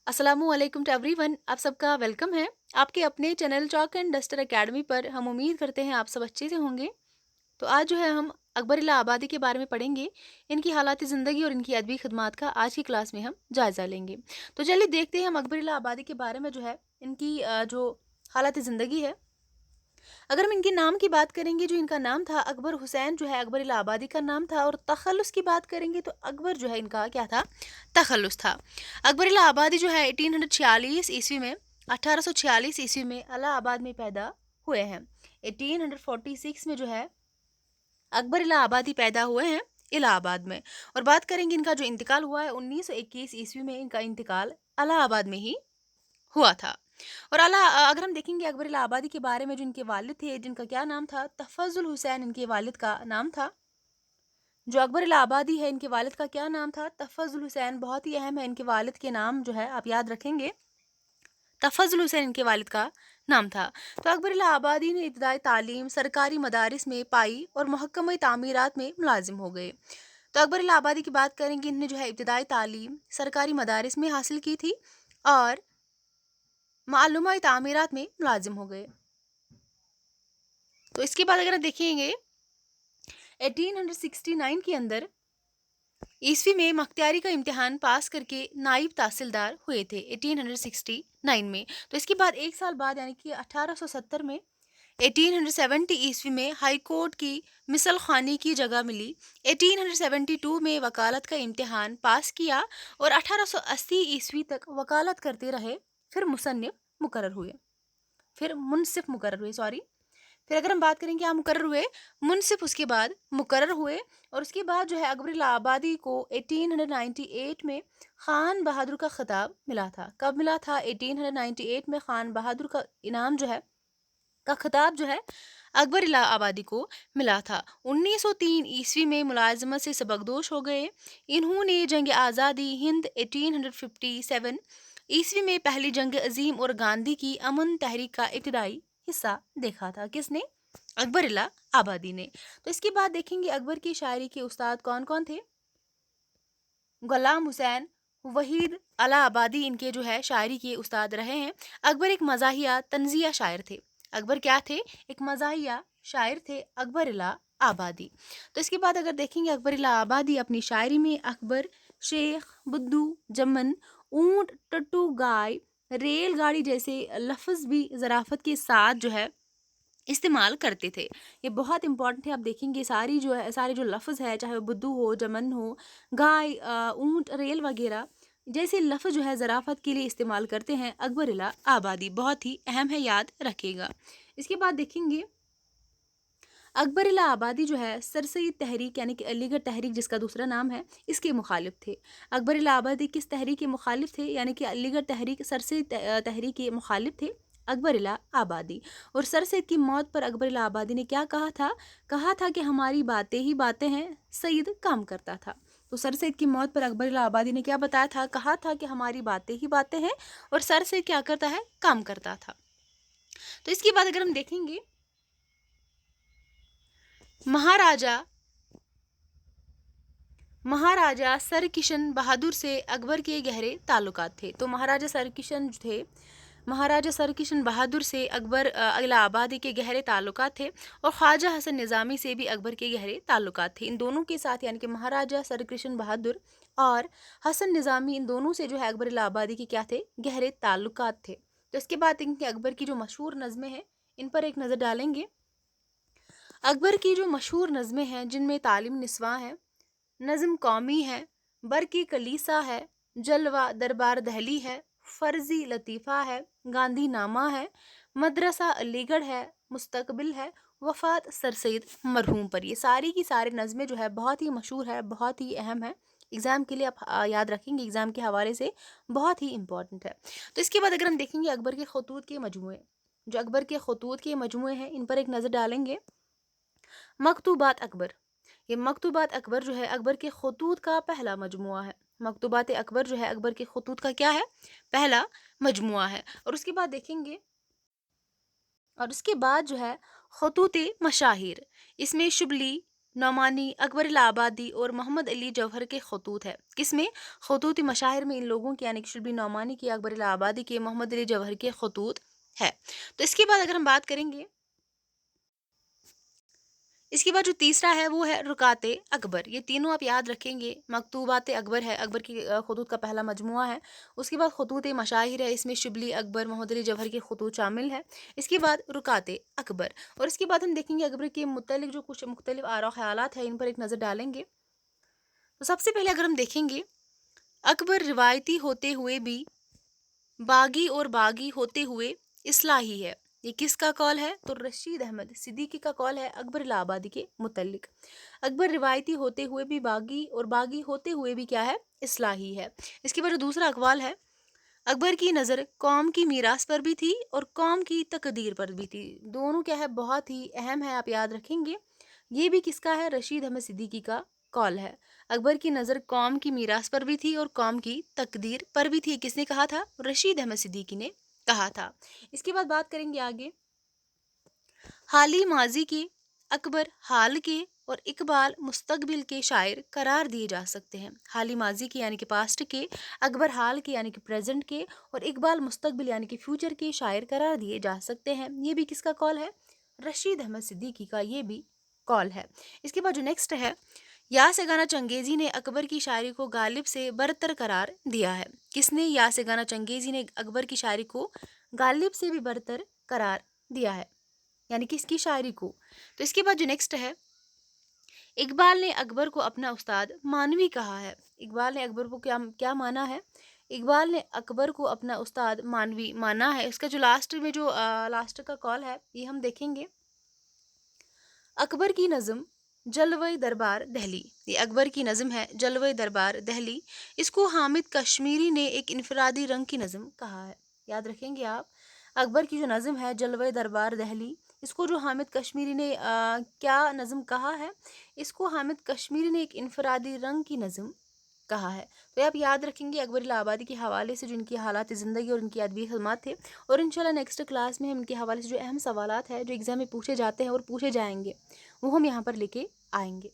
अस्सलामु अलैकुम to everyone. आप सबका वेलकम है आपके अपने channel chalk and duster academy पर। हम उम्मीद करते हैं आप सब अच्छे से होंगे। तो आज जो है हम अकबर आबादी के बारे में पढ़ेंगे। इनकी हालात ज़िंदगी और इनकी अदबी खिदमात का आज की क्लास में हम जायज़ा लेंगे। तो चलिए देखते हैं हम अकबर आबादी के बारे में जो है इनकी जो हालात ज़िंदगी है। अगर हम इनके नाम की बात करेंगे, जो इनका नाम था अकबर हुसैन जो है अकबर इलाहाबादी का नाम था। और तखल्लुस की बात करेंगे तो अकबर जो है इनका क्या था, तखल्लुस था। अकबर इलाहाबादी जो है 1846 ईस्वी में 1846 ईस्वी में इलाहाबाद में पैदा हुए हैं। 1846 में जो है अकबर इलाहाबादी पैदा हुए हैं इलाहाबाद में। और बात करेंगे इनका जो इंतकाल हुआ है 1921 ईस्वी में, इनका इंतकाल इलाहाबाद में ही हुआ था। और अगर हम देखेंगे अकबर इलाहाबादी के बारे में, जो इनके वालिद थे जिनका क्या नाम था, तफजुल हुसैन इनके वालिद का नाम था। जो अकबर इलाहाबादी है इनके वालिद का क्या नाम था, तफजुल हुसैन। बहुत ही अहम है, इनके वालिद के नाम जो है आप याद रखेंगे। तफजुल हुसैन इनके वालिद का नाम था। तो अकबर इलाहाबादी ने इब्तदाई तालीम सरकारी मदारिस में पाई और महकमा तामीरात में मुलाजिम हो गए। तो अकबर इलाहाबादी की बात करेंगे, इन्होंने जो है इब्तदाई तालीम सरकारी मदारिस में हासिल की थी और मालूमा तामीरात में मुलाजिम हो गए। तो इसके बाद अगर हम देखेंगे 1869 के अंदर ईस्वी में मख्तियारी का इम्तिहान पास करके नाइब तहसीलदार हुए थे 1869 में। तो इसके बाद एक साल बाद यानी कि 1870 में 1870 ईस्वी में हाई कोर्ट की मिसल खानी की जगह मिली। 1872 में वकालत का इम्तिहान पास किया और 1880 ईस्वी तक वकालत करते रहे। फिर मुसन्निफ मुकर्रर हुए, फिर मुनसिफ मुकर्रर हुए, सॉरी। फिर अगर हम बात करें कि मुकर्रर हुए, मुनसिफ उसके बाद मुकर्रर हुए। और उसके बाद जो है अकबर इलाहाबादी को 1898 में खान बहादुर का खिताब मिला था। कब मिला था? 1898 में खान बहादुर का इनाम जो है, का खिताब जो है अकबर इलाहाबादी को मिला था। 1903 ईस्वी में मुलाजमत से सबकदोश हो गए। इन्होंने जंग आज़ादी हिंद 1857 ईस्वी में पहली जंग अजीम और गांधी की अमन तहरीक का इब्तदाई हिस्सा देखा था। किसने? अकबर इलाहाबादी ने। तो इसके बाद देखेंगे अकबर की शायरी के उस्ताद कौन कौन थे। गुलाम हुसैन वहीद इलाहाबादी इनके जो है शायरी के उस्ताद रहे हैं। अकबर एक मज़ाहिया तंजिया शायर थे। अकबर क्या थे? एक मज़ाहिया शायर थे अकबर इलाहाबादी। तो इसके बाद अगर देखेंगे अकबर इलाहाबादी अपनी शायरी में अकबर शेख, बुद्धू, जमन, ऊंट, टट्टू, गाय, रेलगाड़ी जैसे लफ्ज़ भी ज़राफ़त के साथ जो है इस्तेमाल करते थे। ये बहुत इंपॉर्टेंट है। आप देखेंगे सारी जो है, सारे जो लफ्ज़ है, चाहे वो बुद्धू हो, जमन हो, गाय, ऊंट, रेल वगैरह जैसे लफ्ज़ जो है ज़राफ़त के लिए इस्तेमाल करते हैं अकबर इलाहाबादी। बहुत ही अहम है, याद रखिएगा। इसके बाद देखेंगे अकबर इलाहाबादी जो है सर सैयद तहरीक यानी कि अलीगढ़ तहरीक जिसका दूसरा नाम है, इसके मुखालिफ थे। अकबर इलाहाबादी किस तहरीक के मुखालिफ थे? यानी कि अलीगढ़ तहरीक, सर सैयद तहरीक के मुखालिफ थे अकबर इलाहाबादी। और सर सैयद की मौत पर अकबर इलाहाबादी ने क्या कहा था? कहा था कि हमारी बातें ही बातें हैं, सैयद काम करता था। तो सर सैयद की मौत पर अकबर इलाहाबादी ने क्या बताया था? कहा था कि हमारी बातें ही बातें हैं और सर सैयद क्या करता है? काम करता था। तो इसके बाद अगर हम देखेंगे महाराजा महाराजा सर किशन बहादुर से अकबर के गहरे ताल्लुकात थे। तो महाराजा सर किशन जो थे, महाराजा सर किशन बहादुर से अकबर इलाहाबादी के गहरे ताल्लुकात थे। और ख्वाजा हसन निज़ामी से भी अकबर के गहरे ताल्लुकात थे। इन दोनों के साथ यानी कि महाराजा सर किशन बहादुर और हसन निज़ामी, इन दोनों से जो है अकबर इलाहाबादी के क्या थे? गहरे ताल्लुकात थे। तो इसके बाद इनके अकबर की जो मशहूर नज़में हैं, इन पर एक नज़र डालेंगे। अकबर की जो मशहूर नज़में हैं जिनमें तालीम निस्वां है, नज़म कौमी है, बरकी कलीसा है, जलवा दरबार दहली है, फ़र्ज़ी लतीफ़ा है, गांधी नामा है, मदरसा अलीगढ़ है, मुस्तकबिल है, वफ़ात सर सैयद मरहूम पर। ये सारी की सारी नज़में जो है बहुत ही मशहूर है, बहुत ही अहम है। एग्ज़ाम के लिए आप याद रखेंगे, एग्ज़ाम के हवाले से बहुत ही इंपॉर्टेंट है। तो इसके बाद अगर हम देखेंगे अकबर के खतूत के मजमूए, जो अकबर के खतूत के मजमूए हैं, इन पर एक नज़र डालेंगे। मकतूबात अकबर, ये मकतूबात अकबर जो है अकबर के खतूत का पहला मजमुआ है। मकतूबात अकबर जो है अकबर के खतूत का क्या है? पहला मजमुआ है। और उसके बाद देखेंगे, और उसके बाद जो है खतूत मशाहिर, इसमें शुबली, نعمانی، اکبر الہ آبادی اور محمد علی جوہر کے خطوط ہے. کس میں؟ خطوط مشاہر میں ان لوگوں کے یعنی کہ شربی نعمانی کے، اکبر الہ آبادی کے، محمد علی جوہر کے خطوط ہے. تو اس کے بعد اگر ہم بات کریں گے، اس کے بعد جو تیسرا ہے وہ ہے رکات اکبر. یہ تینوں آپ یاد رکھیں گے. مکتوبات اکبر ہے، اکبر کی خطوط کا پہلا مجموعہ ہے. اس کے بعد خطوط مشاہر ہے، اس میں شبلی اکبر، محمد علی جوہر کے خطوط شامل ہے. اس کے بعد رکات اکبر، اور اس کے بعد ہم دیکھیں گے اکبر کے متعلق جو کچھ مختلف آراء و خیالات ہیں ان پر ایک نظر ڈالیں گے. تو سب سے پہلے اگر ہم دیکھیں گے، اکبر روایتی ہوتے ہوئے بھی باغی اور باغی ہوتے ہوئے اصلاحی ہے. یہ کس کا قول ہے؟ تو رشید احمد صدیقی کا قول ہے اکبر الہ آبادی کے متعلق. اکبر روایتی ہوتے ہوئے بھی باغی اور باغی ہوتے ہوئے بھی کیا ہے؟ اصلاحی ہے. اس کے بعد جو دوسرا اقوال ہے، اکبر کی نظر قوم کی میراث پر بھی تھی اور قوم کی تقدیر پر بھی تھی. دونوں کیا ہے؟ بہت ہی اہم ہے، آپ یاد رکھیں گے. یہ بھی کس کا ہے؟ رشید احمد صدیقی کا قول ہے. اکبر کی نظر قوم کی میراث پر بھی تھی اور قوم کی تقدیر پر بھی تھی. کس نے کہا تھا؟ رشید احمد صدیقی نے کہا تھا. اس کے بعد بات کریں گے آگے، حالی ماضی کے اکبر حال کے اور اقبال مستقبل کے شاعر قرار دیے جا سکتے ہیں. حالی ماضی کے یعنی کہ پاسٹ کے، اکبر حال کے یعنی کہ پریزنٹ کے، اور اقبال مستقبل یعنی کہ فیوچر کے شاعر قرار دیے جا سکتے ہیں. یہ بھی کس کا قول ہے؟ رشید احمد صدیقی کا یہ بھی قول ہے. اس کے بعد جو نیکسٹ ہے، یاسگانہ چنگیزی نے اکبر کی شاعری کو غالب سے برتر قرار دیا ہے. کس نے؟ یاسگانہ چنگیزی نے اکبر کی شاعری کو غالب سے بھی برتر قرار دیا ہے، یعنی کس کی شاعری کو. تو اس کے بعد جو نیکسٹ ہے، اقبال نے اکبر کو اپنا استاد مانوی کہا ہے. اقبال نے اکبر کو کیا مانا ہے؟ اقبال نے اکبر کو اپنا استاد مانوی مانا ہے. اس کا جو لاسٹ میں جو لاسٹ کا قول ہے یہ ہم دیکھیں گے، اکبر کی نظم جلوہ دربار دہلی. یہ اکبر کی نظم ہے جلوہ دربار دہلی. اس کو حامد کشمیری نے ایک انفرادی رنگ کی نظم کہا ہے. یاد رکھیں گے آپ، اکبر کی جو نظم ہے جلوہ دربار دہلی، اس کو جو حامد کشمیری نے کیا نظم کہا ہے؟ اس کو حامد کشمیری نے ایک انفرادی رنگ کی نظم کہا ہے. تو آپ یاد رکھیں گے اکبر الہ آبادی کے حوالے سے جو ان کی حالات زندگی اور ان کی ادبی خدمات تھے. اور انشاءاللہ نیکسٹ کلاس میں ہم ان کے حوالے سے جو اہم سوالات ہیں جو ایگزام میں پوچھے جاتے ہیں اور پوچھے جائیں گے وہ ہم یہاں پر لے کے آئیں گے.